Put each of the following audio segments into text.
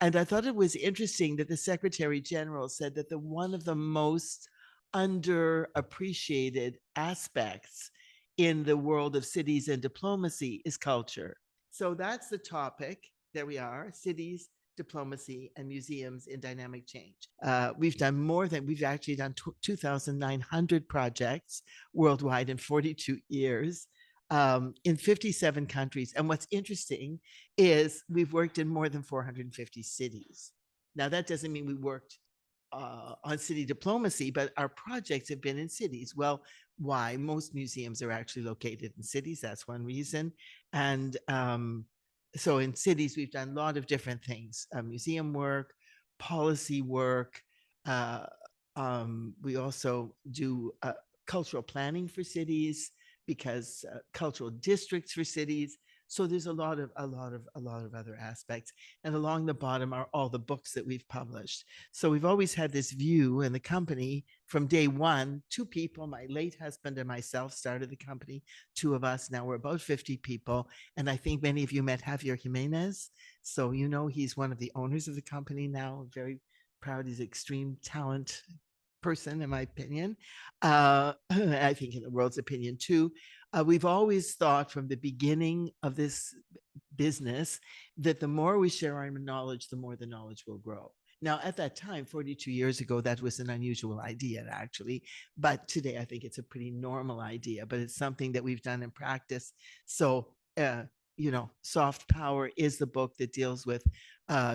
And I thought it was interesting that the Secretary General said that one of the most underappreciated aspects in the world of cities and diplomacy is culture. So that's the topic. There we are, cities, diplomacy, and museums in dynamic change. We've actually done 2,900 projects worldwide in 42 years. In 57 countries. And what's interesting is we've worked in more than 450 cities. Now, that doesn't mean we worked on city diplomacy, but our projects have been in cities. Well, why? Most museums are actually located in cities. That's one reason. And so in cities, we've done a lot of different things, museum work, policy work. Uh, we also do cultural planning for cities because cultural districts for cities. So there's a lot of other aspects. And along the bottom are all the books that we've published. So we've always had this view in the company from day one. Two people, my late husband and myself, started the company. Two of us. Now we're about 50 people. And I think many of you met Javier Jimenez. So you know he's one of the owners of the company now. Very proud. He's extreme talent person, in my opinion. I think in the world's opinion too. We've always thought from the beginning of this business that the more we share our knowledge, the more the knowledge will grow. Now, at that time, 42 years ago, that was an unusual idea, actually. But today, I think it's a pretty normal idea, but it's something that we've done in practice. So, Soft Power is the book that deals with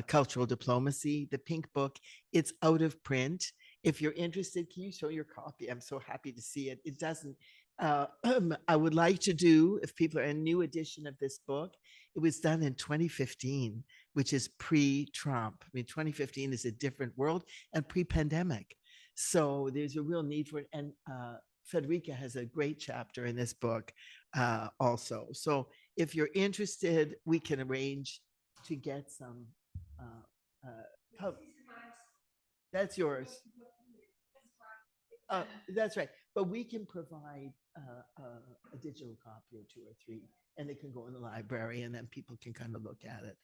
cultural diplomacy. The pink book, it's out of print. If you're interested, can you show your copy? I'm so happy to see it. It doesn't, I would like to do, if people are a new edition of this book, it was done in 2015, which is pre-Trump. I mean, 2015 is a different world and pre-pandemic. So there's a real need for it. And Federica has a great chapter in this book also. So if you're interested, we can arrange to get some. That's yours. That's right. But we can provide a digital copy or two or three, and it can go in the library, and then people can kind of look at it.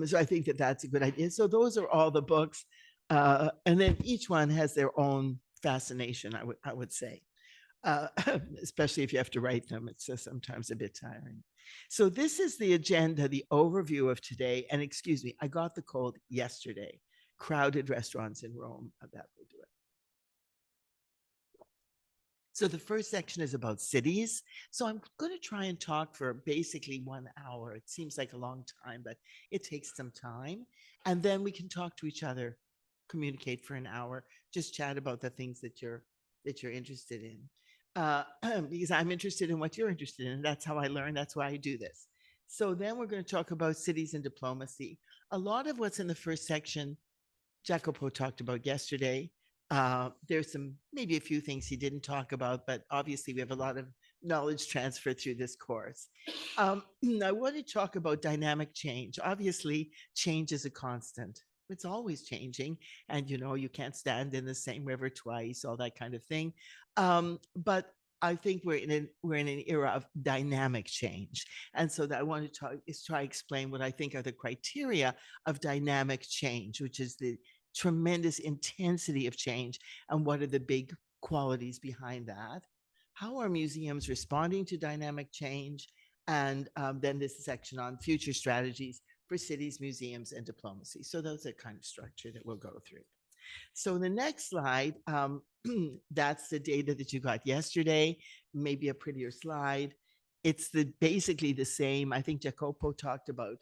So I think that that's a good idea. So those are all the books, and then each one has their own fascination. I would say, uh, especially if you have to write them, it's sometimes a bit tiring. So this is the agenda, the overview of today. And excuse me, I got the cold yesterday. Crowded restaurants in Rome. That will do it. So the first section is about cities. So I'm going to try and talk for basically 1 hour. It seems like a long time, but it takes some time. And then we can talk to each other, communicate for an hour, just chat about the things that you're interested in. Because I'm interested in what you're interested in. That's how I learn. That's why I do this. So then we're going to talk about cities and diplomacy. A lot of what's in the first section, Jacopo talked about yesterday. There's maybe a few things he didn't talk about, but obviously we have a lot of knowledge transfer through this course. I want to talk about dynamic change. Obviously, change is a constant. It's always changing, and you can't stand in the same river twice, all that kind of thing. But I think we're in an era of dynamic change, and so that I want to try explain what I think are the criteria of dynamic change, which is the tremendous intensity of change, and what are the big qualities behind that. How are museums responding to dynamic change? And then this section on future strategies for cities, museums, and diplomacy. So those are kind of structure that we'll go through. So the next slide, that's the data that you got yesterday, maybe a prettier slide. It's basically the same. I think Jacopo talked about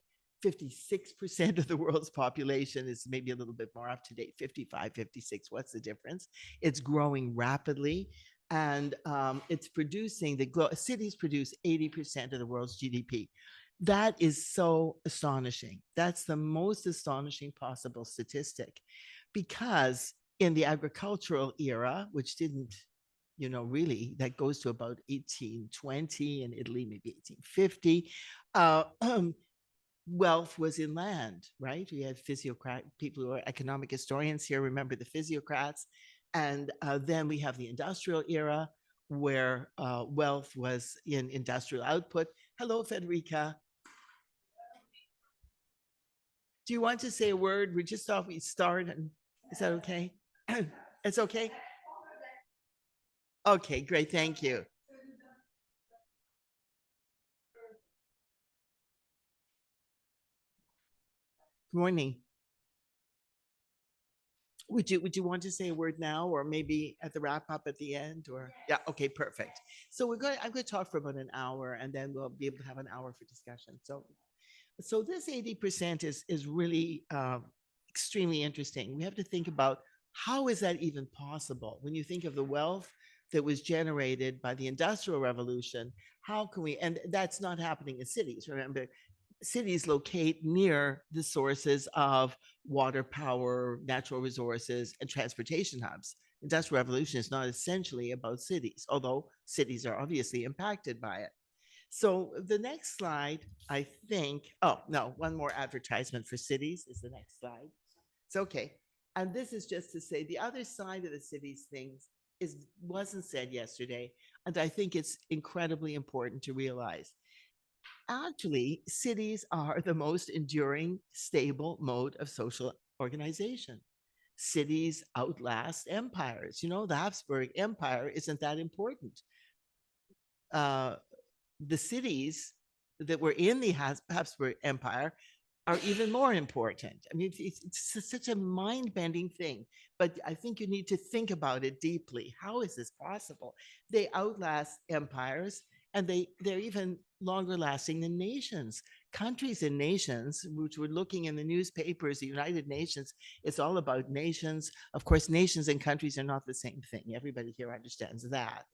56% of the world's population is maybe a little bit more up to date, 55, 56. What's the difference? It's growing rapidly. And it's producing, cities produce 80% of the world's GDP. That is so astonishing. That's the most astonishing possible statistic, because in the agricultural era, which didn't, really, that goes to about 1820 in Italy, maybe 1850. Wealth was in land, right? We had people who are economic historians here remember the physiocrats. And then we have the industrial era, where wealth was in industrial output. Hello, Federica. Do you want to say a word? We just thought we'd start, and is that okay? It's okay. Okay, great. Thank you. Good morning. Would you want to say a word now, or maybe at the wrap up at the end? Or yeah, okay, perfect. So I'm going to talk for about an hour, and then we'll be able to have an hour for discussion. So this 80% is really extremely interesting. We have to think about how is that even possible when you think of the wealth that was generated by the Industrial Revolution. How can we? And that's not happening in cities. Remember, cities locate near the sources of water, power, natural resources, and transportation hubs. Industrial revolution is not essentially about cities, although cities are obviously impacted by it. So the next slide, I think, oh no, one more advertisement for cities is the next slide. It's okay. And this is just to say the other side of the cities things is wasn't said yesterday. And I think it's incredibly important to realize. Actually, cities are the most enduring, stable mode of social organization. Cities outlast empires. You know, the Habsburg Empire isn't that important. Uh, the cities that were in the Habsburg Empire are even more important. I mean, it's such a mind bending thing, but I think you need to think about it deeply. How is this possible? They outlast empires, and they're even longer lasting than nations. Countries and nations, which we're looking in the newspapers, the United Nations, it's all about nations. Of course, nations and countries are not the same thing. Everybody here understands that.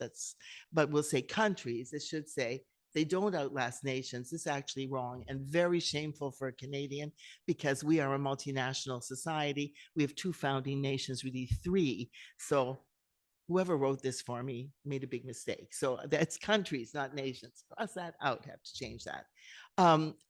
But we'll say countries. It should say they don't outlast nations. This is actually wrong and very shameful for a Canadian because we are a multinational society. We have two founding nations, really three. So whoever wrote this for me made a big mistake. So that's countries, not nations. Cross that out, have to change that.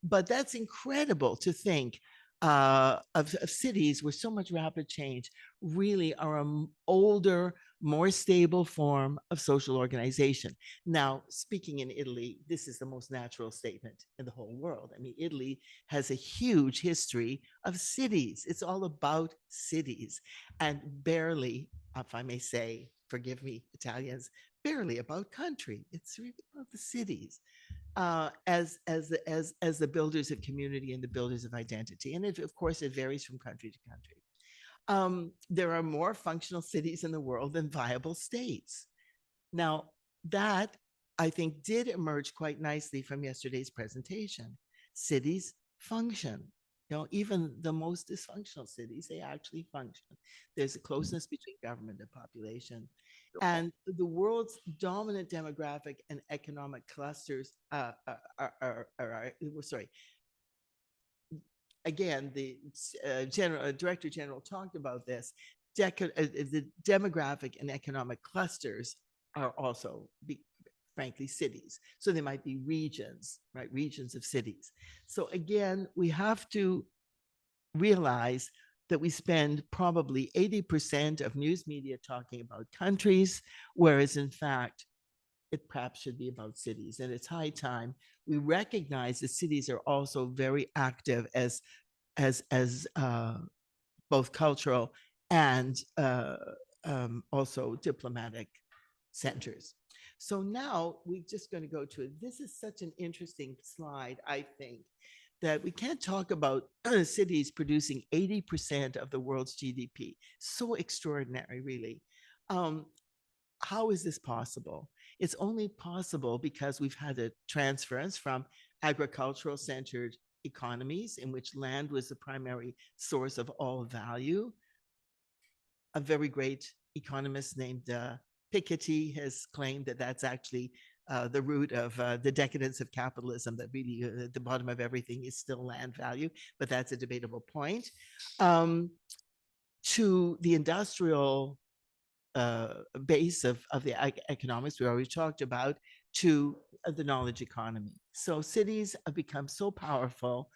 But that's incredible to think of cities where so much rapid change really are an older, more stable form of social organization. Now, speaking in Italy, this is the most natural statement in the whole world. I mean, Italy has a huge history of cities. It's all about cities and barely, if I may say, forgive me, Italians, barely about country. It's really about the cities as the builders of community and the builders of identity. And of course, it varies from country to country. There are more functional cities in the world than viable states. Now, that I think did emerge quite nicely from yesterday's presentation. Cities function. You know, even the most dysfunctional cities, they actually function. There's a closeness between government and population. And the world's dominant demographic and economic clusters sorry, again, the director general talked about this. The demographic and economic clusters are also, frankly, cities. So they might be regions, right? Regions of cities. So again, we have to realize that we spend probably 80% of news media talking about countries, whereas in fact, it perhaps should be about cities. And it's high time we recognize that cities are also very active as both cultural and also diplomatic centers. So now we're just going to go to it. This is such an interesting slide, I think, that we can't talk about cities producing 80% of the world's GDP. So extraordinary, really. Um, how is this possible? It's only possible because we've had a transference from agricultural centered economies in which land was the primary source of all value. A very great economist named Piketty has claimed that that's actually the root of the decadence of capitalism, that really at the bottom of everything is still land value, but that's a debatable point. To the industrial base of the economics we already talked about, to the knowledge economy. So cities have become so powerful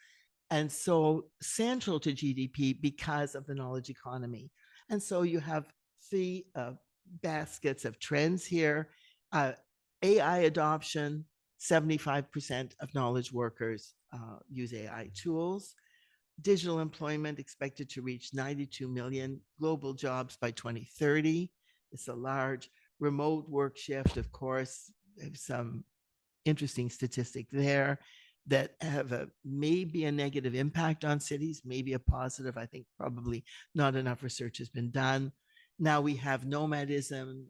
and so central to GDP because of the knowledge economy. And so you have three baskets of trends here. AI adoption, 75% of knowledge workers use AI tools. Digital employment expected to reach 92 million global jobs by 2030. It's a large remote work shift, of course. There's some interesting statistic there that have a maybe a negative impact on cities, maybe a positive. I think probably not enough research has been done. Now we have nomadism,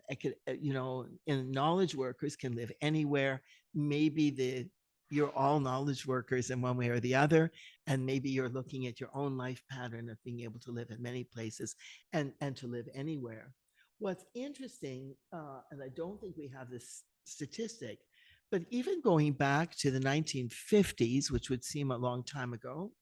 and knowledge workers can live anywhere. Maybe you're all knowledge workers in one way or the other, and maybe you're looking at your own life pattern of being able to live in many places and to live anywhere. What's interesting, and I don't think we have this statistic, but even going back to the 1950s, which would seem a long time ago,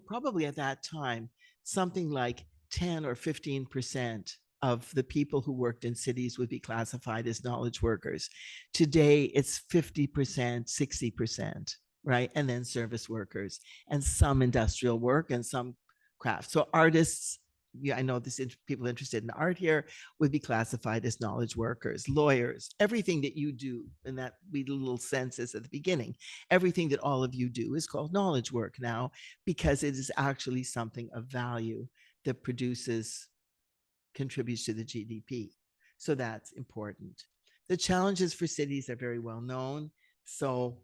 probably at that time, something like 10 or 15% of the people who worked in cities would be classified as knowledge workers. Today, it's 50%, 60%, right? And then service workers and some industrial work and some craft. So artists, yeah, I know this people interested in art here would be classified as knowledge workers, lawyers, everything that you do, and that we did a little census at the beginning. Everything that all of you do is called knowledge work now because it is actually something of value that contributes to the GDP. So that's important. The challenges for cities are very well known. So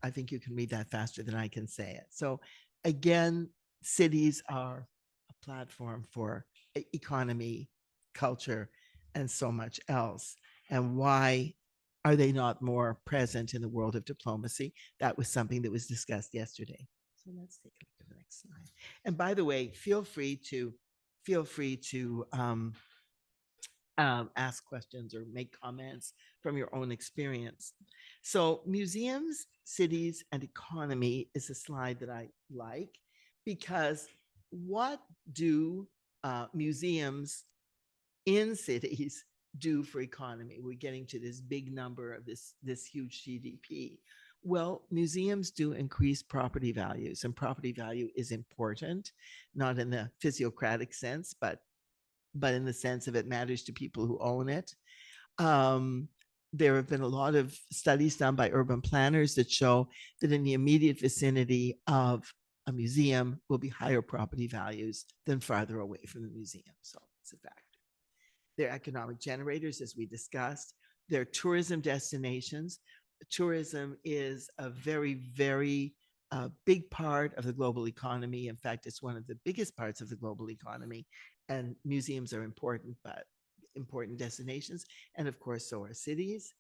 I think you can read that faster than I can say it. So again, cities are a platform for economy, culture, and so much else. And why are they not more present in the world of diplomacy? That was something that was discussed yesterday. So let's take a look at the next slide. And by the way, feel free to ask questions or make comments from your own experience. So, museums, cities, and economy is a slide that I like because what do museums in cities do for economy? We're getting to this big number of this huge GDP. Well, museums do increase property values, and property value is important, not in the physiocratic sense, but in the sense of it matters to people who own it. Um, there have been a lot of studies done by urban planners that show that in the immediate vicinity of a museum will be higher property values than farther away from the museum. So it's a factor. They're economic generators, as we discussed. They're tourism destinations. Tourism is a very, very big part of the global economy. In fact, it's one of the biggest parts of the global economy. And museums are important, but important destinations. And of course, so are cities.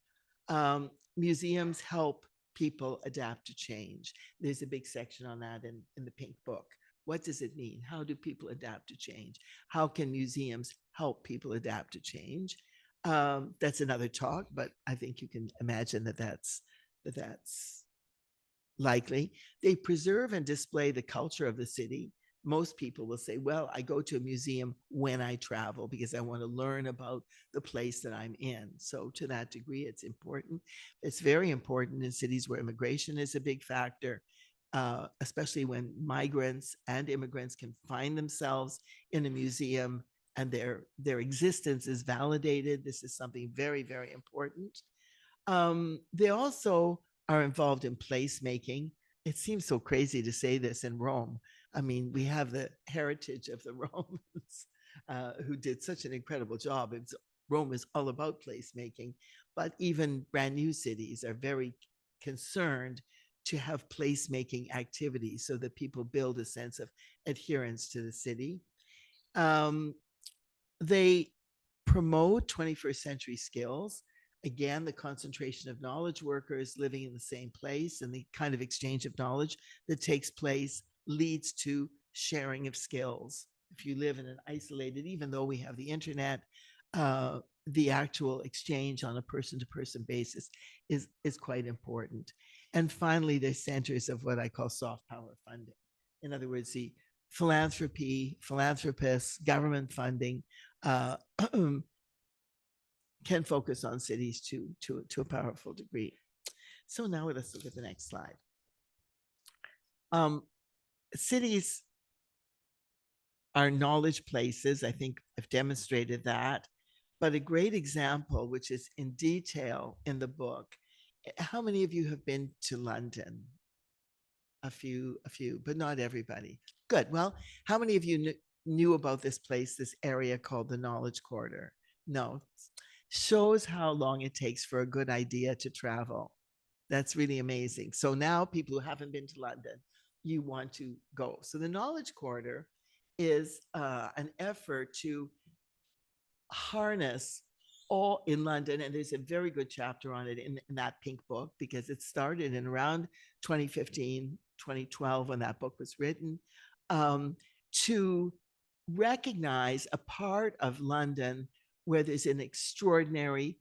Museums help people adapt to change. There's a big section on that in the Pink Book. What does it mean? How do people adapt to change? How can museums help people adapt to change? That's another talk, but I think you can imagine that's likely. They preserve and display the culture of the city. Most people will say, well, I go to a museum when I travel because I want to learn about the place that I'm in. So, to that degree, it's important. It's very important in cities where immigration is a big factor, especially when migrants and immigrants can find themselves in a museum and their existence is validated. This is something very, very important. They also are involved in placemaking. It seems so crazy to say this in Rome. I mean, we have the heritage of the Romans who did such an incredible job. Rome is all about placemaking, but even brand new cities are very concerned to have placemaking activities so that people build a sense of adherence to the city. Um, they promote 21st century skills. Again, the concentration of knowledge workers living in the same place and the kind of exchange of knowledge that takes place leads to sharing of skills. If you live in an isolated, even though we have the internet, the actual exchange on a person-to-person basis is quite important. And finally, they're centers of what I call soft power funding. In other words, the philanthropists, government funding can focus on cities to a powerful degree. So now let's look at the next slide. Cities are knowledge places. I think I've demonstrated that. But a great example, which is in detail in the book, how many of you have been to London? a few, but not everybody. Good. Well, how many of you knew about this place, this area called the Knowledge Quarter? No. Shows how long it takes for a good idea to travel. That's really amazing. So now people who haven't been to London, you want to go. So the Knowledge Quarter is an effort to harness all in London. And there's a very good chapter on it in that pink book because it started in around 2015, 2012 when that book was written, to recognize a part of London where there's an extraordinary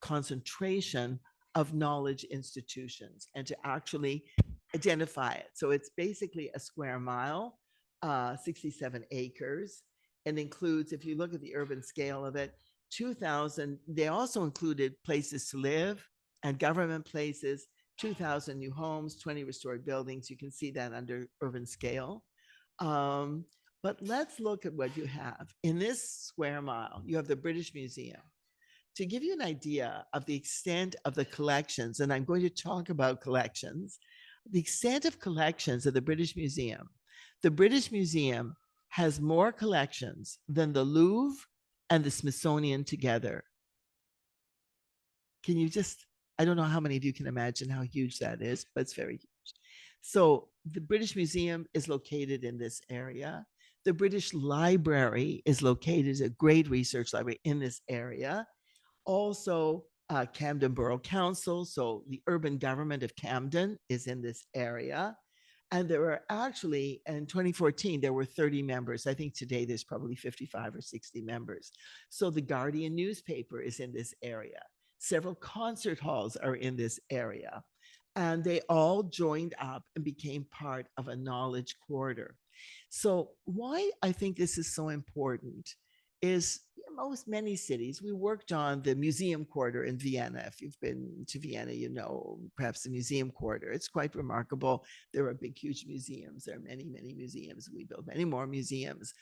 concentration of knowledge institutions and to actually identify it. So it's basically a square mile, 67 acres, and includes, if you look at the urban scale of it, 2,000. They also included places to live and government places, 2,000 new homes, 20 restored buildings. You can see that under urban scale. But let's look at what you have. In this square mile, you have the British Museum. To give you an idea of the extent of the collections, and I'm going to talk about collections, the extent of collections of the British Museum has more collections than the Louvre and the Smithsonian together. Can you just, I don't know how many of you can imagine how huge that is, but it's very huge. So the British Museum is located in this area. The British Library is located, a great research library in this area. Also, Camden Borough Council, so the urban government of Camden is in this area. And there were actually, in 2014, there were 30 members. I think today there's probably 55 or 60 members. So the Guardian newspaper is in this area. Several concert halls are in this area. And they all joined up and became part of a knowledge quarter. So why I think this is so important is many cities. We worked on the museum quarter in Vienna. If you've been to Vienna, you know perhaps the museum quarter. It's quite remarkable. There are big, huge museums. There are many, many museums. We built many more museums.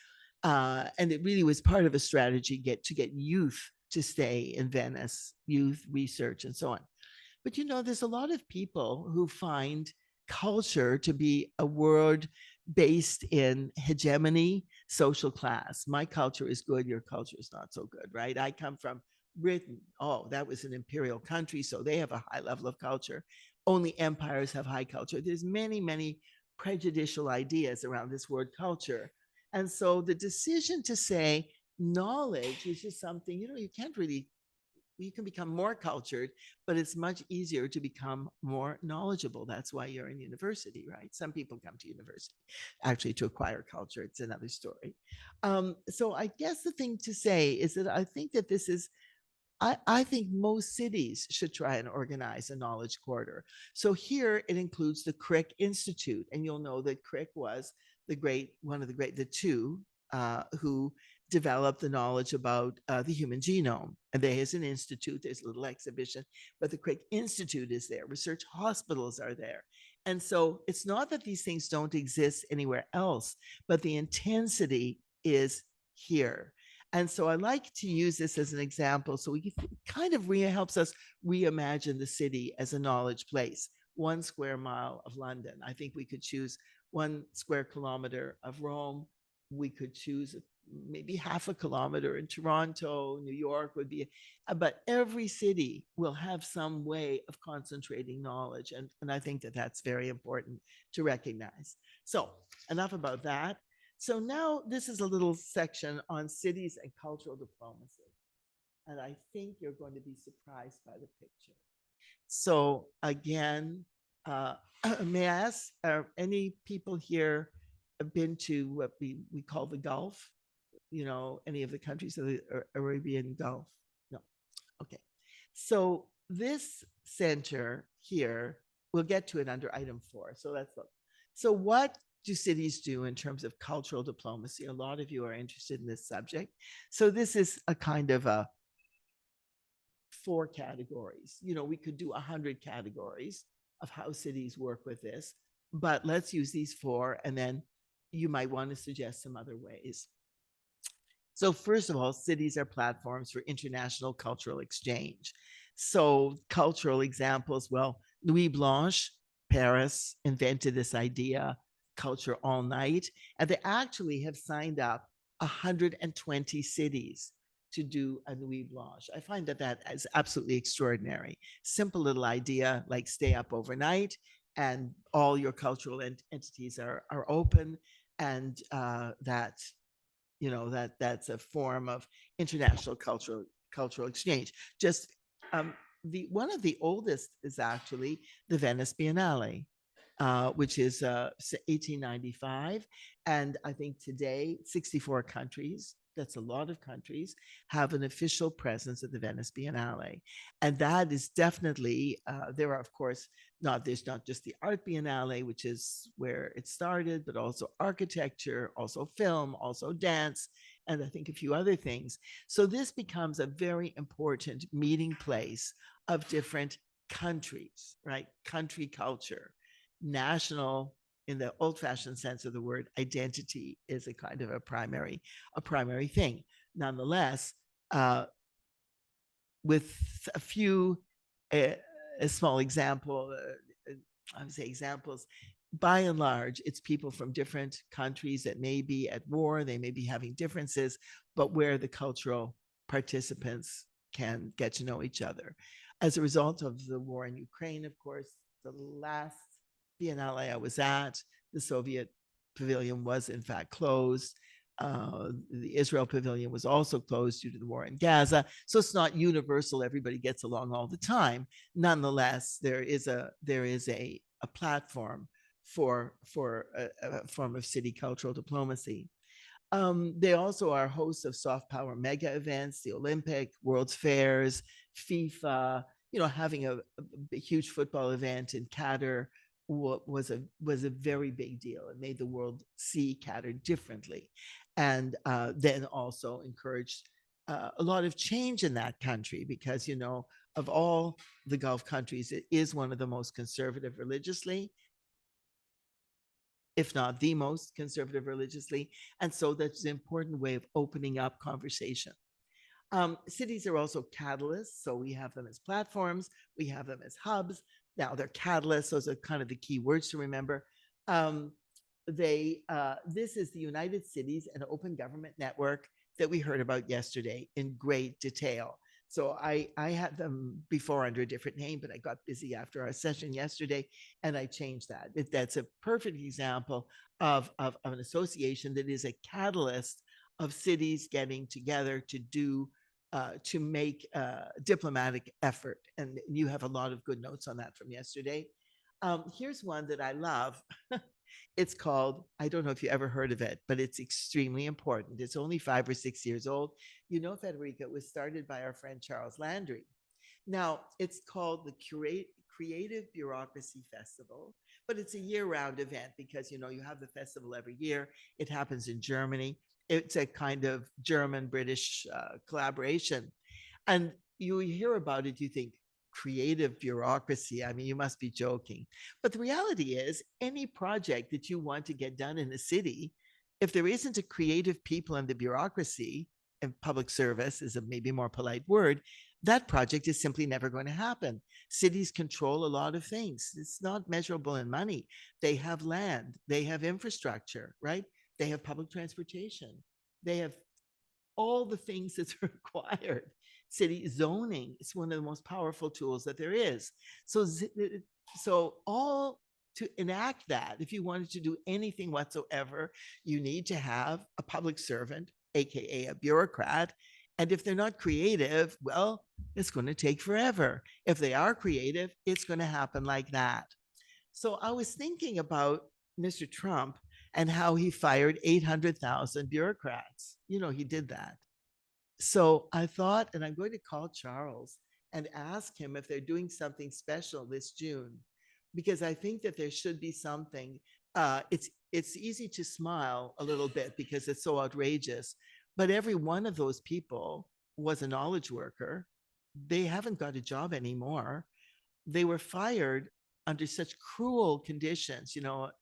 And it really was part of a strategy to get youth to stay in Venice, youth research and so on. But you know, there's a lot of people who find culture to be a word based in hegemony, social class. My culture is good, your culture is not so good, right? I come from Britain. Oh, that was an imperial country, so they have a high level of culture. Only empires have high culture. There's many, many prejudicial ideas around this word culture. And so the decision to say knowledge is just something, you know, you can't really, you can become more cultured, but it's much easier to become more knowledgeable. That's why you're in university, right? Some people come to university actually to acquire culture. It's another story. So I guess the thing to say is that I think that this is, I think most cities should try and organize a knowledge quarter. So here it includes the Crick Institute, and you'll know that Crick was the two who developed the knowledge about the human genome. And there is an institute, there's a little exhibition, but the Crick Institute is there. Research hospitals are there. And so it's not that these things don't exist anywhere else, but the intensity is here. And so I like to use this as an example. So we kind of helps us reimagine the city as a knowledge place. 1 square mile of London. I think we could choose 1 square kilometer of Rome. We could choose maybe half a kilometer in Toronto. New York would be, but every city will have some way of concentrating knowledge. And I think that that's very important to recognize. So enough about that. So now this is a little section on cities and cultural diplomacy. And I think you're going to be surprised by the picture. So again, may I ask, are any people here been to what we call the Gulf? You know, any of the countries of the Arabian Gulf? No. Okay. So this center here, we'll get to it under item 4. So let's look. So what do cities do in terms of cultural diplomacy? A lot of you are interested in this subject. So this is a kind of a 4 categories. You know, we could do 100 categories of how cities work with this, but let's use these 4, and then you might want to suggest some other ways. So first of all, cities are platforms for international cultural exchange. So cultural examples, well, Louis Blanche, Paris invented this idea, culture all night, and they actually have signed up 120 cities to do a Nuit Blanche. I find that that is absolutely extraordinary. Simple little idea like stay up overnight and all your cultural entities are open, and that that's a form of international cultural exchange. Just the one of the oldest is actually the Venice Biennale, which is 1895, and I think today 64 countries. That's a lot of countries have an official presence at the Venice Biennale, and that is definitely there are of course there's not just the art biennale, which is where it started, but also architecture, also film, also dance, and I think a few other things. So this becomes a very important meeting place of different countries, right? Country culture, national in the old-fashioned sense of the word identity is a kind of a primary thing. Nonetheless, uh, with a few a small example, I would say examples. By and large, it's people from different countries that may be at war, they may be having differences, but where the cultural participants can get to know each other. As a result of the war in Ukraine, of course, the last Biennale I was at, the Soviet pavilion was in fact closed. The Israel pavilion was also closed due to the war in Gaza. So it's not universal. Everybody gets along all the time. Nonetheless, there is a platform for a form of city cultural diplomacy. They also are hosts of soft power mega events, the Olympic, World's Fairs, FIFA. Having a huge football event in Qatar was a very big deal. It made the world see Qatar differently, and then also encouraged a lot of change in that country because of all the Gulf countries, it is one of the most conservative religiously, if not the most conservative religiously. And so that's an important way of opening up conversation. Cities are also catalysts. So we have them as platforms, we have them as hubs. Now they're catalysts. Those are kind of the key words to remember. This is the United Cities and Open Government Network that we heard about yesterday in great detail. So I had them before under a different name, but I got busy after our session yesterday and I changed that. That's a perfect example of an association that is a catalyst of cities getting together to make diplomatic effort. And you have a lot of good notes on that from yesterday. Here's one that I love. It's called, I don't know if you ever heard of it, but it's extremely important. It's only 5 or 6 years old. Federica, it was started by our friend Charles Landry. Now, it's called the Creative Bureaucracy Festival, but it's a year-round event because, you have the festival every year. It happens in Germany. It's a kind of German-British collaboration. And you hear about it, you think, creative bureaucracy. I mean, you must be joking. But the reality is, any project that you want to get done in a city, if there isn't a creative people in the bureaucracy, and public service is a maybe more polite word, that project is simply never going to happen. Cities control a lot of things. It's not measurable in money. They have land, they have infrastructure, right? They have public transportation. They have all the things that's required. City zoning is one of the most powerful tools that there is. So all to enact that, if you wanted to do anything whatsoever, you need to have a public servant, aka a bureaucrat. And if they're not creative, well, it's going to take forever. If they are creative, it's going to happen like that. So I was thinking about Mr. Trump and how he fired 800,000 bureaucrats. He did that. So I thought, and I'm going to call Charles and ask him if they're doing something special this June, because I think that there should be something. It's easy to smile a little bit because it's so outrageous, but every one of those people was a knowledge worker. They haven't got a job anymore. They were fired under such cruel conditions,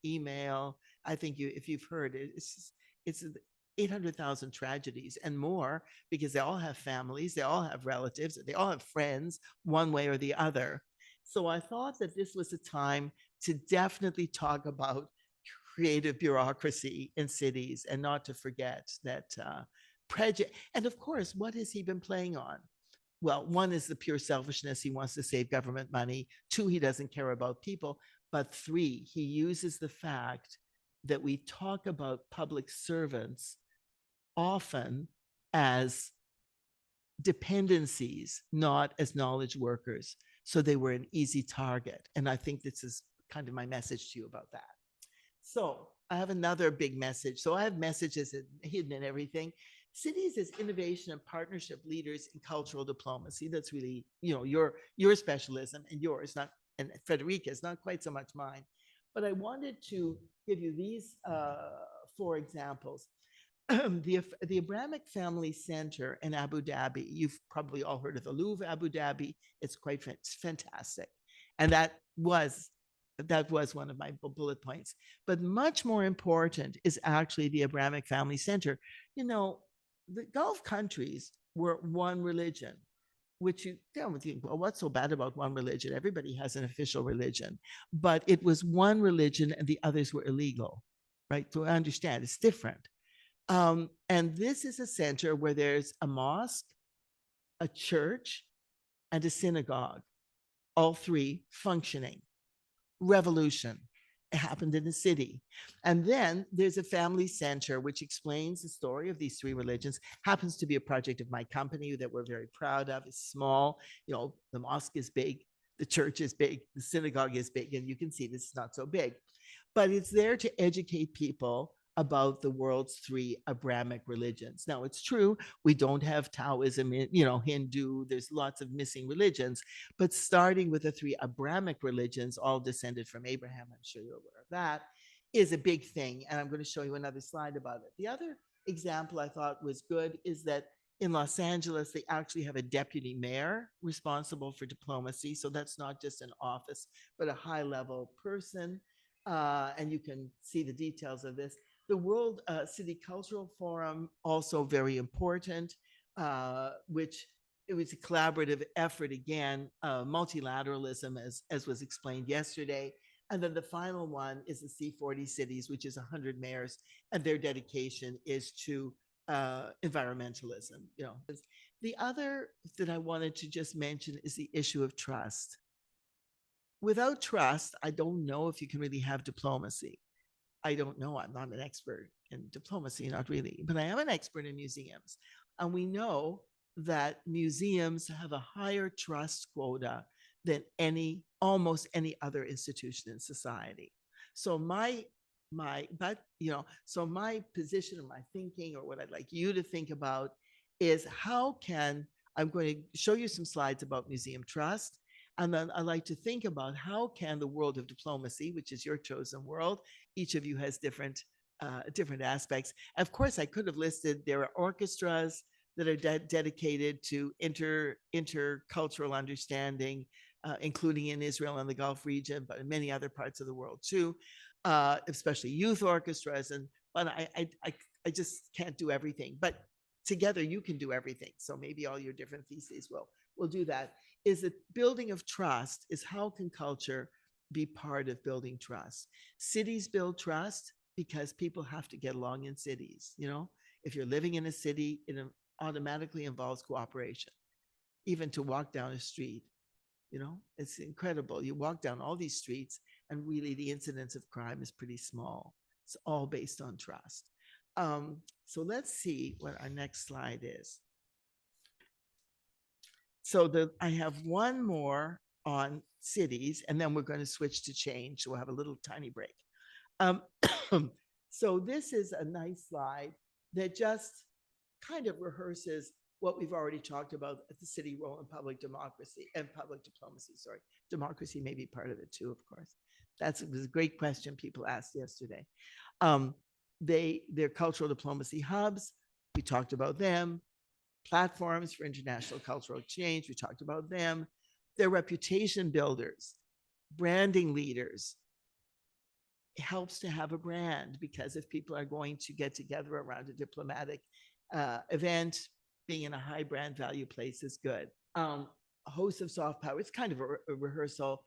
email. I think if you've heard it, it's 800,000 tragedies and more because they all have families, they all have relatives, they all have friends one way or the other. So I thought that this was a time to definitely talk about creative bureaucracy in cities and not to forget that prejudice. And of course, what has he been playing on? Well, one is the pure selfishness. He wants to save government money. Two, he doesn't care about people. But three, he uses the fact that we talk about public servants often as dependencies, not as knowledge workers. So they were an easy target. And I think this is kind of my message to you about that. So I have another big message. So I have messages hidden in everything. Cities as innovation and partnership leaders in cultural diplomacy. That's really, your specialism and yours, not, and Frederica's, not quite so much mine. But I wanted to give you these four examples. The Abrahamic Family Center in Abu Dhabi. You've probably all heard of the Louvre, Abu Dhabi. It's quite fantastic, and that was one of my bullet points. But much more important is actually the Abrahamic Family Center. The Gulf countries were one religion, which you don't think, well, what's so bad about one religion? Everybody has an official religion, but it was one religion and the others were illegal, right? So I understand it's different. And this is a center where there's a mosque, a church, and a synagogue, all three functioning. Revolution. It happened in the city. And then there's a family center, which explains the story of these three religions. Happens to be a project of my company that we're very proud of. It's small. The mosque is big, the church is big, the synagogue is big, and you can see this is not so big. But it's there to educate people about the world's three Abrahamic religions. Now, it's true, we don't have Taoism, Hindu, there's lots of missing religions, but starting with the three Abrahamic religions, all descended from Abraham, I'm sure you're aware of that, is a big thing. And I'm going to show you another slide about it. The other example I thought was good is that in Los Angeles, they actually have a deputy mayor responsible for diplomacy. So that's not just an office, but a high level person. And you can see the details of this. The World City Cultural Forum, also very important, which it was a collaborative effort, again, multilateralism, as was explained yesterday. And then the final one is the C40 cities, which is 100 mayors, and their dedication is to environmentalism. The other that I wanted to just mention is the issue of trust. Without trust, I don't know if you can really have diplomacy. I don't know. I'm not an expert in diplomacy, not really, but I am an expert in museums. And we know that museums have a higher trust quota than almost any other institution in society. So my position or my thinking, or what I'd like you to think about, is I'm going to show you some slides about museum trust. And then I like to think about how can the world of diplomacy, which is your chosen world, each of you has different aspects. Of course, I could have listed, there are orchestras that are dedicated to intercultural understanding, including in Israel and the Gulf region, but in many other parts of the world too, especially youth orchestras. But I just can't do everything. But together you can do everything. So maybe all your different theses will do that. Is that building of trust is how can culture be part of building trust? Cities build trust because people have to get along in cities. If you're living in a city, it automatically involves cooperation. Even to walk down a street, it's incredible. You walk down all these streets and really the incidence of crime is pretty small. It's all based on trust. So let's see what our next slide is. So I have one more on cities, and then we're going to switch to change. So we'll have a little tiny break. So this is a nice slide that just kind of rehearses what we've already talked about at the city role in public democracy and public diplomacy. Sorry, democracy may be part of it too, of course. It was a great question people asked yesterday. They're cultural diplomacy hubs. We talked about them. Platforms for international cultural exchange. We talked about them. They're reputation builders, branding leaders. It helps to have a brand because if people are going to get together around a diplomatic event, being in a high brand value place is good. A host of soft power. It's kind of a rehearsal.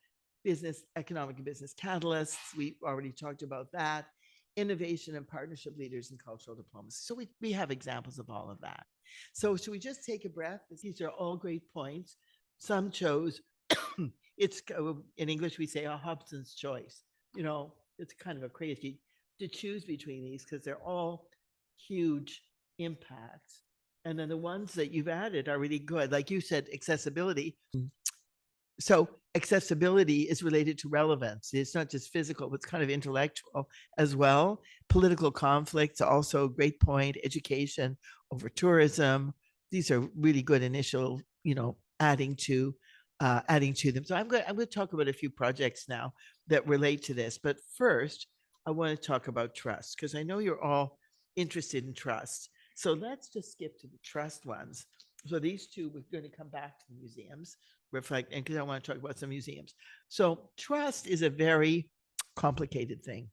business, economic and business catalysts. We already talked about that. Innovation and partnership leaders in cultural diplomacy. So we have examples of all of that. So should we just take a breath? These are all great points. Some chose, it's in English, we say a Hobson's choice. It's kind of a crazy to choose between these because they're all huge impacts. And then the ones that you've added are really good. Like you said, accessibility. So accessibility is related to relevance. It's not just physical, but it's kind of intellectual as well. Political conflicts, also a great point. Education over tourism. These are really good initial, adding to them. So I'm going to talk about a few projects now that relate to this. But first, I want to talk about trust because I know you're all interested in trust. So let's just skip to the trust ones. So these two, we're going to come back to the museums, reflect, and because I want to talk about some museums. So trust is a very complicated thing.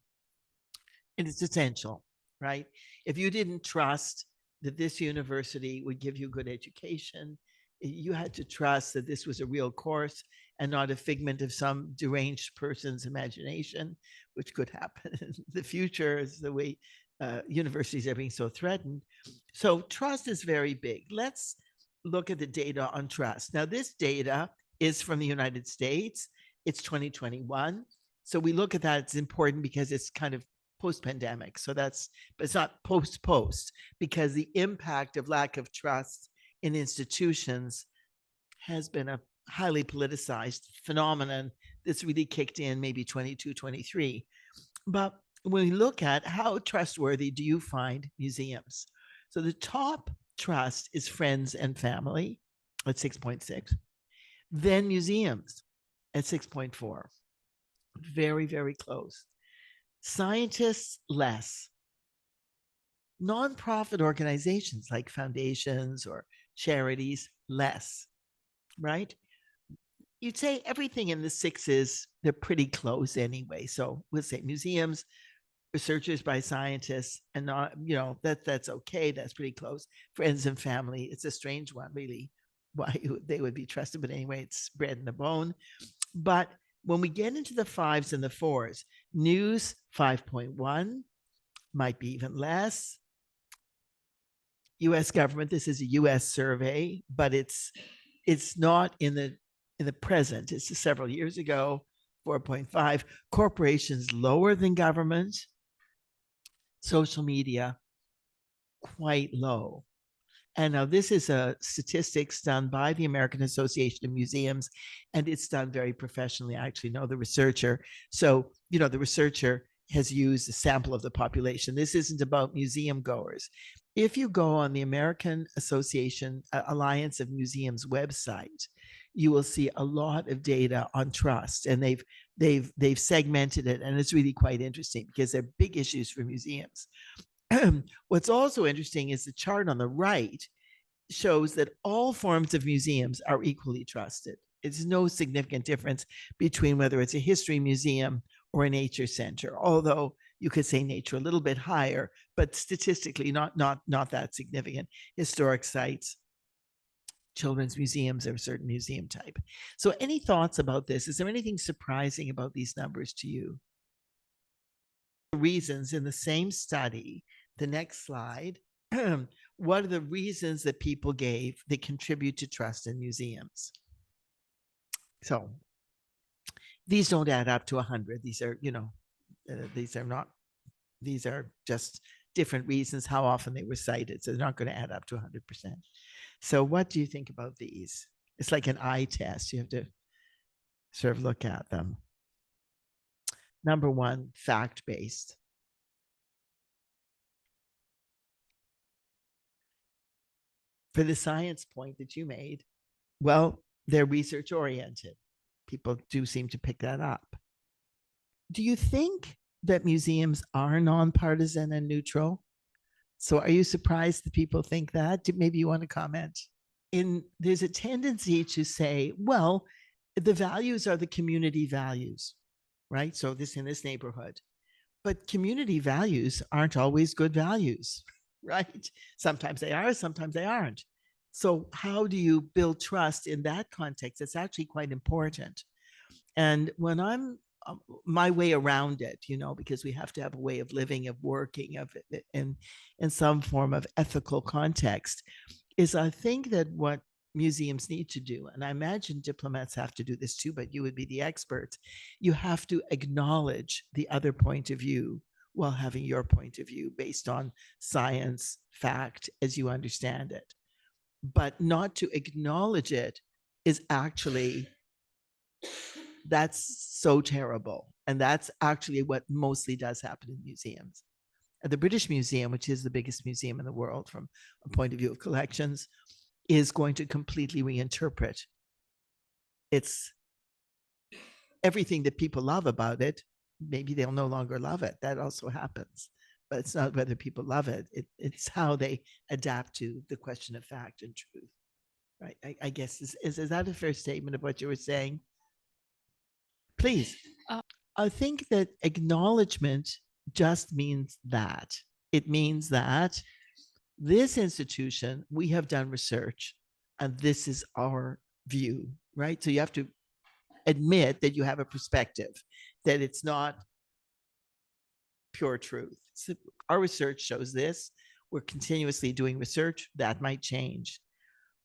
And it's essential, right? If you didn't trust that this university would give you good education, you had to trust that this was a real course and not a figment of some deranged person's imagination, which could happen in the future as the way universities are being so threatened. So trust is very big. Let's look at the data on trust. Now, this data is from the United States. It's 2021. So we look at that. It's important because it's kind of post-pandemic. So but it's not post because the impact of lack of trust in institutions has been a highly politicized phenomenon that's really kicked in maybe 22, 23. But when we look at how trustworthy do you find museums? So the top trust is friends and family at 6.6. Then museums at 6.4. Very, very close. Scientists, less. Nonprofit organizations like foundations or charities, less, right? You'd say everything in the sixes, they're pretty close anyway. So we'll say museums, researchers by scientists, and not, that's okay. That's pretty close. Friends and family, it's a strange one, really, why they would be trusted. But anyway, it's bread and the bone. But when we get into the fives and the fours, news 5.1, might be even less. U.S. government, this is a U.S. survey, but it's not in the present. It's several years ago, 4.5. Corporations lower than government. Social media, quite low. And now this is a statistics done by the American Association of Museums, and it's done very professionally. I actually know the researcher. So, the researcher has used a sample of the population. This isn't about museum goers. If you go on the American Association Alliance of Museums website, you will see a lot of data on trust, and they've segmented it, and it's really quite interesting because they're big issues for museums. What's also interesting is the chart on the right shows that all forms of museums are equally trusted. It's no significant difference between whether it's a history museum or a nature center, although you could say nature a little bit higher, but statistically not that significant. Historic sites, children's museums are a certain museum type. So any thoughts about this? Is there anything surprising about these numbers to you? Reasons in the same study, the next slide, what are the reasons that people gave that contribute to trust in museums? So these don't add up to 100. These are, these are just different reasons, how often they were cited. So they're not going to add up to 100%. So what do you think about these? It's like an eye test. You have to sort of look at them. Number one, fact-based. For the science point that you made, well, they're research oriented. People do seem to pick that up. Do you think that museums are nonpartisan and neutral? So are you surprised that people think that? Maybe you want to comment. There's a tendency to say, well, the values are the community values, right? So in this neighborhood. But community values aren't always good values, right? Sometimes they are, sometimes they aren't. So how do you build trust in that context? It's actually quite important. And when I'm my way around it, because we have to have a way of living, of working, of in some form of ethical context, is I think that what museums need to do, and I imagine diplomats have to do this too, but you would be the expert, you have to acknowledge the other point of view while having your point of view based on science, fact, as you understand it. But not to acknowledge it is actually, that's so terrible. And that's actually what mostly does happen in museums. The British Museum, which is the biggest museum in the world from a point of view of collections, is going to completely reinterpret its everything that people love about it. Maybe they'll no longer love it. That also happens. But it's not whether people love it. It's how they adapt to the question of fact and truth. Right. I guess is that a fair statement of what you were saying? Please. I think that acknowledgement just means that. It means that this institution, we have done research and this is our view, right? So you have to admit that you have a perspective, that it's not pure truth. So our research shows this. We're continuously doing research. That might change.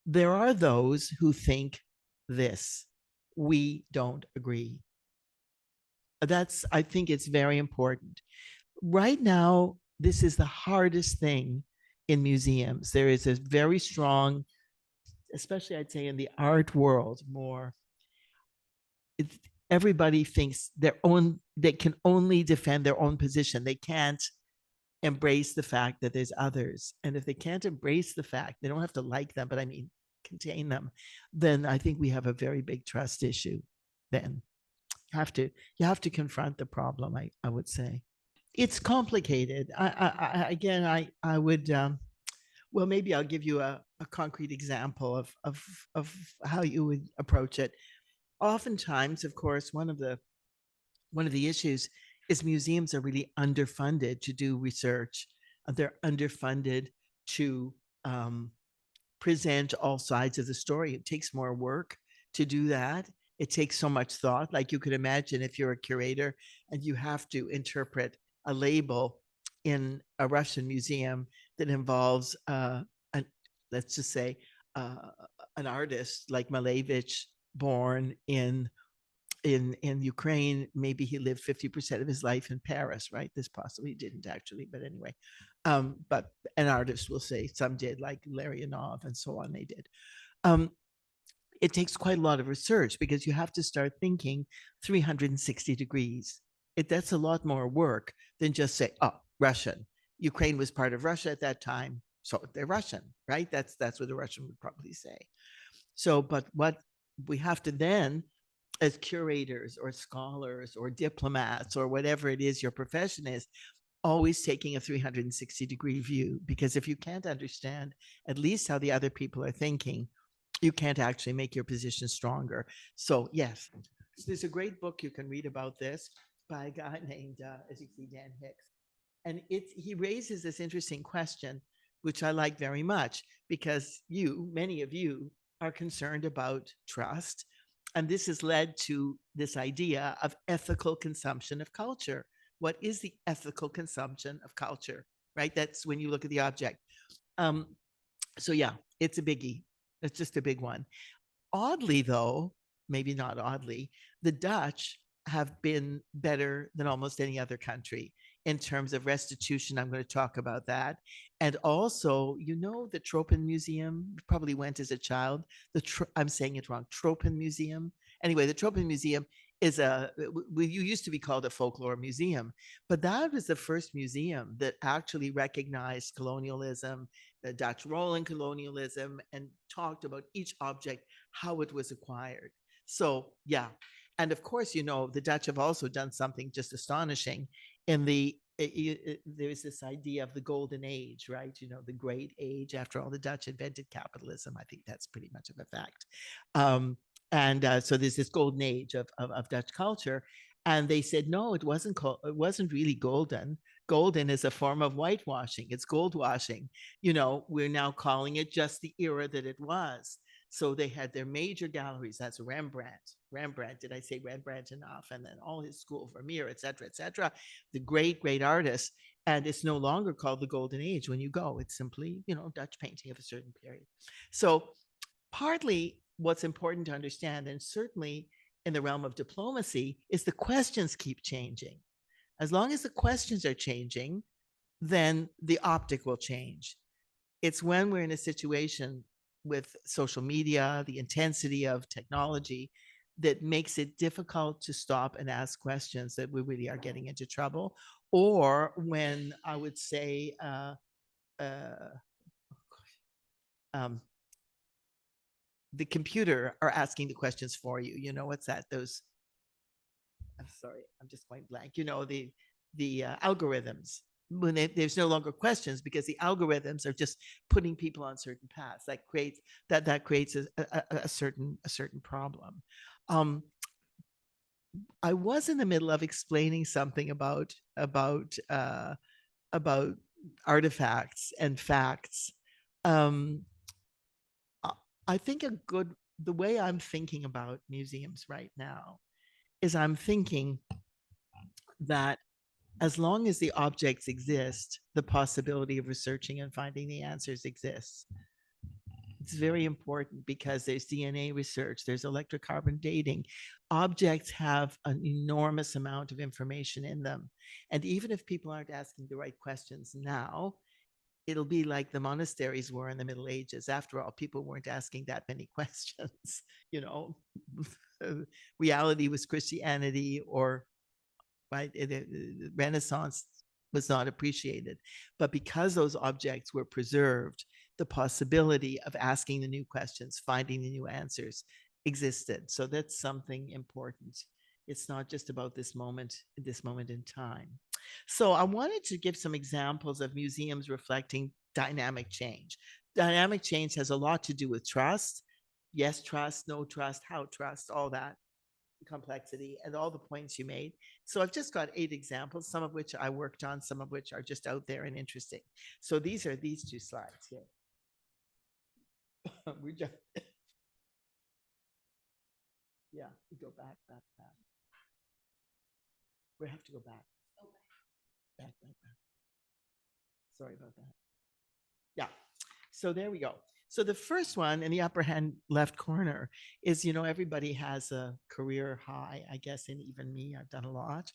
There are those who think this. We don't agree. I think it's very important. Right now, this is the hardest thing in museums. There is a very strong, especially I'd say in the art world, more. Everybody thinks they can only defend their own position. They can't embrace the fact that there's others. And if they can't embrace the fact, they don't have to like them, but I mean, contain them, then I think we have a very big trust issue. Then you have to confront the problem, I would say. It's complicated. I would, well, maybe I'll give you a concrete example of how you would approach it. Oftentimes, of course, one of the issues is museums are really underfunded to do research. They're underfunded to present all sides of the story. It takes more work to do that. It takes so much thought. Like you could imagine if you're a curator and you have to interpret a label in a Russian museum that involves, let's just say, uh, an artist like Malevich, born in Ukraine. Maybe he lived 50% of his life in Paris, right? This possibly didn't actually, but anyway. But an artist will say some did, like Larionov and so on, they did. It takes quite a lot of research because you have to start thinking 360 degrees. That's a lot more work than just say, oh, Russian. Ukraine was part of Russia at that time, so they're Russian, right? That's what the Russian would probably say. So, but what we have to then, as curators or scholars or diplomats or whatever it is your profession is, always taking a 360-degree view, because if you can't understand at least how the other people are thinking, you can't actually make your position stronger. So yes, there's a great book you can read about this by a guy named, as you see, Dan Hicks. And he raises this interesting question, which I like very much, because many of you are concerned about trust. And this has led to this idea of ethical consumption of culture. What is the ethical consumption of culture, right? That's when you look at the object. So yeah, it's a biggie. It's just a big one. Oddly, though, maybe not oddly, the Dutch have been better than almost any other country in terms of restitution. I'm going to talk about that. And also, the Tropen Museum, probably went as a child. I'm saying it wrong, Tropen Museum. Anyway, the Tropen Museum is you used to be called a folklore museum, but that was the first museum that actually recognized colonialism, the Dutch role in colonialism, and talked about each object, how it was acquired. So yeah. And of course, the Dutch have also done something just astonishing in there's this idea of the golden age, right? The great age. After all, the Dutch invented capitalism. I think that's pretty much of a fact. And so there's this golden age of Dutch culture. And they said, no, it wasn't really golden. Golden is a form of whitewashing. It's gold washing. We're now calling it just the era that it was. So they had their major galleries. That's Rembrandt, Rembrandt, did I say Rembrandt enough? And then all his school, Vermeer, et cetera, the great, great artists. And it's no longer called the Golden Age when you go. It's simply, Dutch painting of a certain period. So partly what's important to understand, and certainly in the realm of diplomacy, is the questions keep changing. As long as the questions are changing, then the optic will change. It's when we're in a situation with social media, the intensity of technology, that makes it difficult to stop and ask questions that we really are getting into trouble. Or when I would say, um, the computer are asking the questions for you. What's that? Those, I'm sorry, I'm just going blank. The algorithms, when there's no longer questions because the algorithms are just putting people on certain paths. That creates a certain problem. I was in the middle of explaining something about artifacts and facts. Um, I think the way I'm thinking about museums right now is I'm thinking that as long as the objects exist, the possibility of researching and finding the answers exists. It's very important because there's DNA research, there's electrocarbon dating. Objects have an enormous amount of information in them. And even if people aren't asking the right questions now, it'll be like the monasteries were in the Middle Ages. After all, people weren't asking that many questions. you know, Reality was Christianity, or right, the Renaissance was not appreciated. But because those objects were preserved, the possibility of asking the new questions, finding the new answers existed. So that's something important. It's not just about this moment in time. So I wanted to give some examples of museums reflecting dynamic change. Dynamic change has a lot to do with trust. Yes, trust, no trust, how trust, all that complexity, and all the points you made. So I've just got 8 examples, some of which I worked on, some of which are just out there and interesting. So these are these 2 slides here. We just, yeah, we go back. We have to go back. Back. Sorry about that. Yeah. So there we go. So the first one in the upper hand left corner is, everybody has a career high, I guess, and even me, I've done a lot.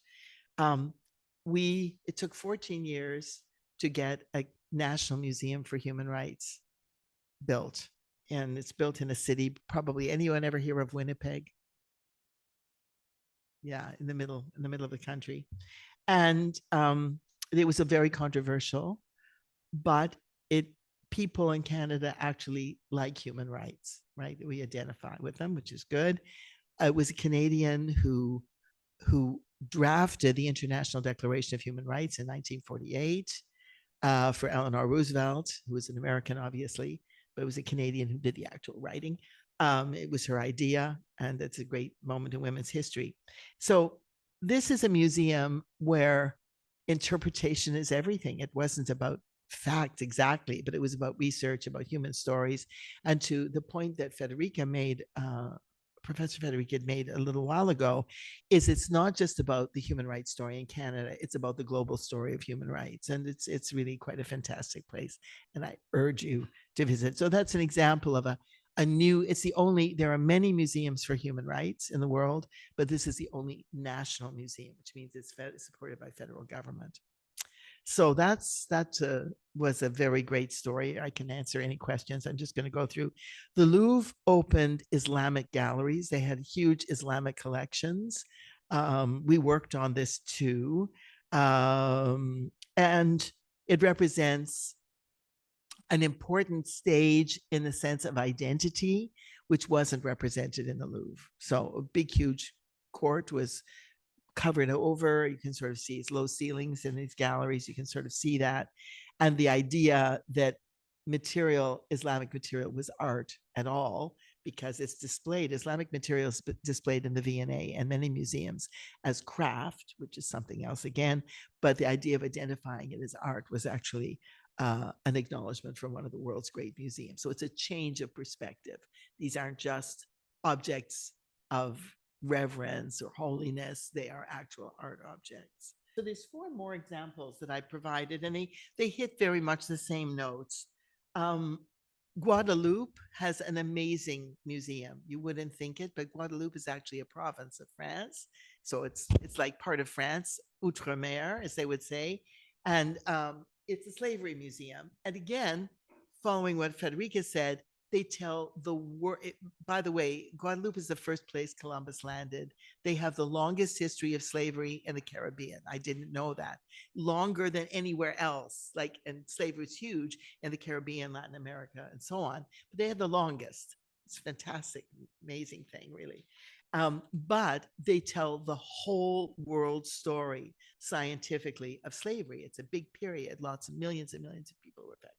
It took 14 years to get a National Museum for Human Rights built. And it's built in a city, probably anyone ever hear of Winnipeg? Yeah, in the middle of the country. And it was a very controversial, but people in Canada actually like human rights, right? We identify with them, which is good. It was a Canadian who drafted the International Declaration of Human Rights in 1948 for Eleanor Roosevelt, who was an American, obviously, but it was a Canadian who did the actual writing. It was her idea, and it's a great moment in women's history. So this is a museum where interpretation is everything. It wasn't about fact exactly, but it was about research, about human stories. And to the point that Federica made, Professor Federica made a little while ago, is it's not just about the human rights story in Canada, it's about the global story of human rights. And it's really quite a fantastic place. And I urge you to visit. So that's an example of there are many museums for human rights in the world, but this is the only national museum, which means it's supported by federal government. So that was a very great story. I can answer any questions. I'm just going to go through. The Louvre opened Islamic galleries. They had huge Islamic collections. We worked on this too. And it represents an important stage in the sense of identity, which wasn't represented in the Louvre. So a big, huge court was covered over. You can sort of see its low ceilings in these galleries. You can sort of see that. And the idea that Islamic material was art at all, because it's displayed, Islamic material is displayed in the V&A and many museums as craft, which is something else again. But the idea of identifying it as art was actually an acknowledgement from one of the world's great museums. So it's a change of perspective. These aren't just objects of reverence or holiness. They are actual art objects. So there's four more examples that I provided, and they hit very much the same notes. Um, Guadeloupe has an amazing museum. You wouldn't think it, but Guadeloupe is actually a province of France. So it's like part of France, outre-mer, as they would say. And it's a slavery museum. And again, following what Frederica said, they tell the world. By the way, Guadeloupe is the first place Columbus landed. They have the longest history of slavery in the Caribbean. I didn't know that. Longer than anywhere else. Like, and slavery is huge in the Caribbean, Latin America, and so on. But they had the longest. It's fantastic, amazing thing, really. But they tell the whole world story scientifically of slavery. It's a big period. Lots of millions and millions of people were affected.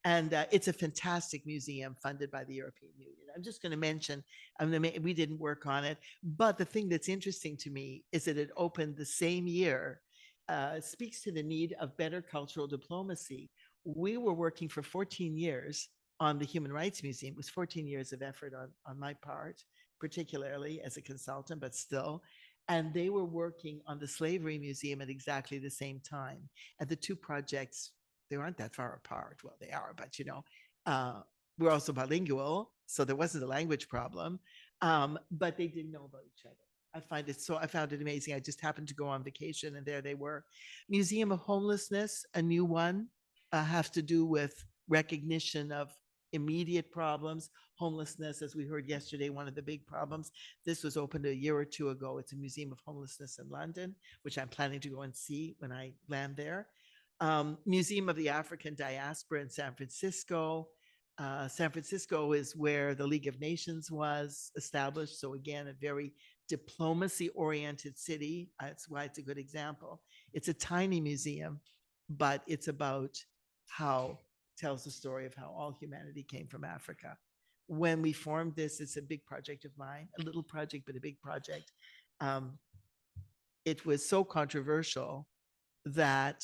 And it's a fantastic museum funded by the European Union. I'm just going to mention, we didn't work on it, but the thing that's interesting to me is that it opened the same year. Speaks to the need of better cultural diplomacy. We were working for 14 years on the Human Rights Museum. It was 14 years of effort on my part, particularly as a consultant, but still. And they were working on the Slavery Museum at exactly the same time. And the two projects, they aren't that far apart. Well, they are, but we're also bilingual, so there wasn't a language problem. But they didn't know about each other. I found it amazing. I just happened to go on vacation, and there they were. Museum of Homelessness, a new one, have to do with recognition of immediate problems. Homelessness, as we heard yesterday, one of the big problems. This was opened a year or two ago. It's a museum of homelessness in London, which I'm planning to go and see when I land there. Museum of the African Diaspora in San Francisco. San Francisco is where the League of Nations was established. So again, a very diplomacy-oriented city. That's why it's a good example. It's a tiny museum, but it's about how tells the story of how all humanity came from Africa. When we formed this, it's a big project of mine, a little project, but a big project. It was so controversial that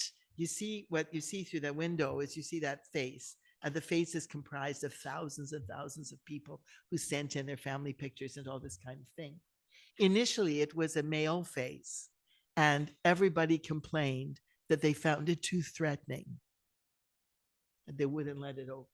what you see through that window is you see that face. And the face is comprised of thousands and thousands of people who sent in their family pictures and all this kind of thing. Initially, it was a male face, and everybody complained that they found it too threatening, and they wouldn't let it open.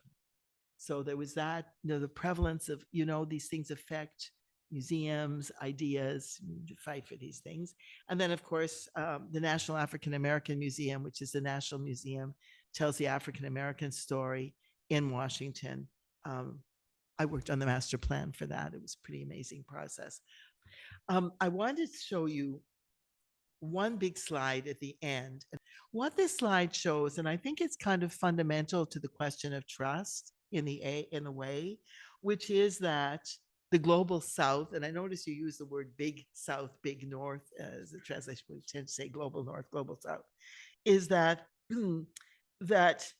So there was that, the prevalence of, these things affect museums, ideas, to fight for these things. And then, of course, the National African American Museum, which is the national museum, tells the African American story in Washington. I worked on the master plan for that. It was a pretty amazing process. I wanted to show you one big slide at the end. What this slide shows, and I think it's kind of fundamental to the question of trust in a way, which is that the global south, and I notice you use the word big south, big north as a translation, we tend to say global north, global south, is that that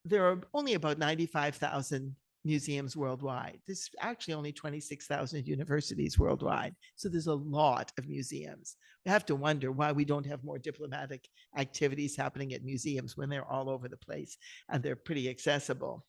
there are only about 95,000 museums worldwide. There's actually only 26,000 universities worldwide. So there's a lot of museums. We have to wonder why we don't have more diplomatic activities happening at museums when they're all over the place and they're pretty accessible.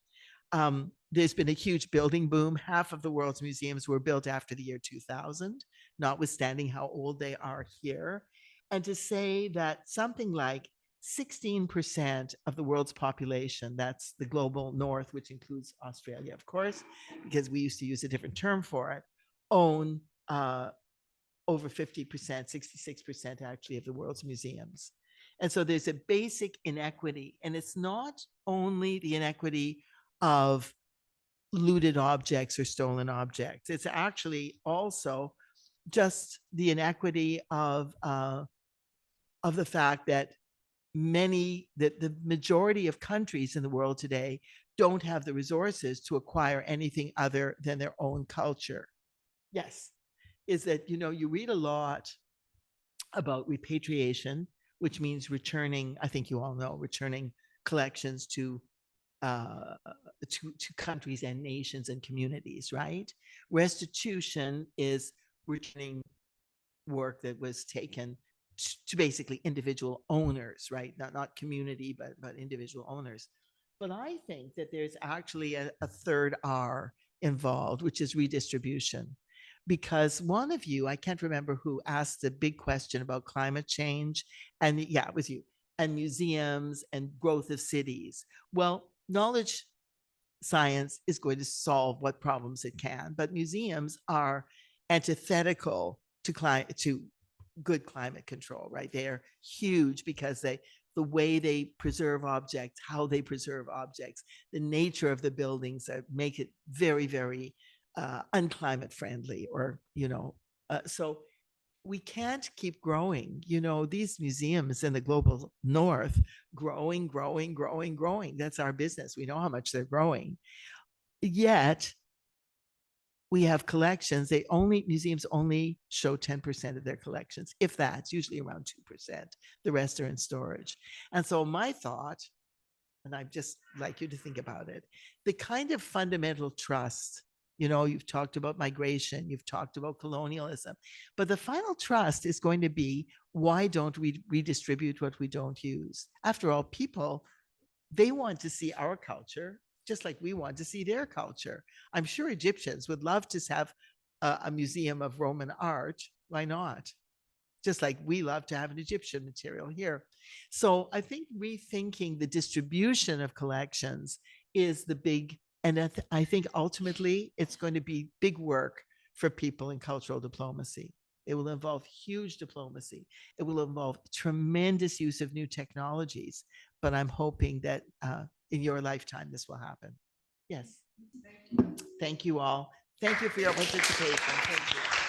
There's been a huge building boom. Half of the world's museums were built after the year 2000, notwithstanding how old they are here. And to say that something like 16% of the world's population, that's the global north, which includes Australia, of course, because we used to use a different term for it, own over 50%, 66% actually of the world's museums. And so there's a basic inequity, and it's not only the inequity of looted objects or stolen objects. It's actually also just the inequity of the fact that the majority of countries in the world today don't have the resources to acquire anything other than their own culture. Yes, is that, you read a lot about repatriation, which means returning, I think you all know, returning collections to countries and nations and communities, right? Restitution is returning work that was taken to basically individual owners, right? Not community, but individual owners. But I think that there's actually a third R involved, which is redistribution. because one of you, I can't remember who, asked a big question about climate change. And yeah, it was you, and museums and growth of cities. Well, knowledge science is going to solve what problems it can, but museums are antithetical to good climate control, right? They are huge because the way they preserve objects, how they preserve objects, the nature of the buildings that make it very, very unclimate friendly, or so we can't keep growing. These museums in the global north, growing, growing, growing, growing. That's our business. We know how much they're growing. Yet we have collections. Museums only show 10% of their collections, if that's usually around 2%. The rest are in storage. And so my thought, and I'd just like you to think about it, the kind of fundamental trust, you've talked about migration, you've talked about colonialism, but the final trust is going to be, why don't we redistribute what we don't use? After all, people, they want to see our culture just like we want to see their culture. I'm sure Egyptians would love to have a museum of Roman art. Why not? Just like we love to have an Egyptian material here. So I think rethinking the distribution of collections is the big, and I think ultimately it's going to be big work for people in cultural diplomacy. It will involve huge diplomacy. It will involve tremendous use of new technologies. But I'm hoping that in your lifetime this will happen. Yes. Thank you all. Thank you for your participation. Thank you.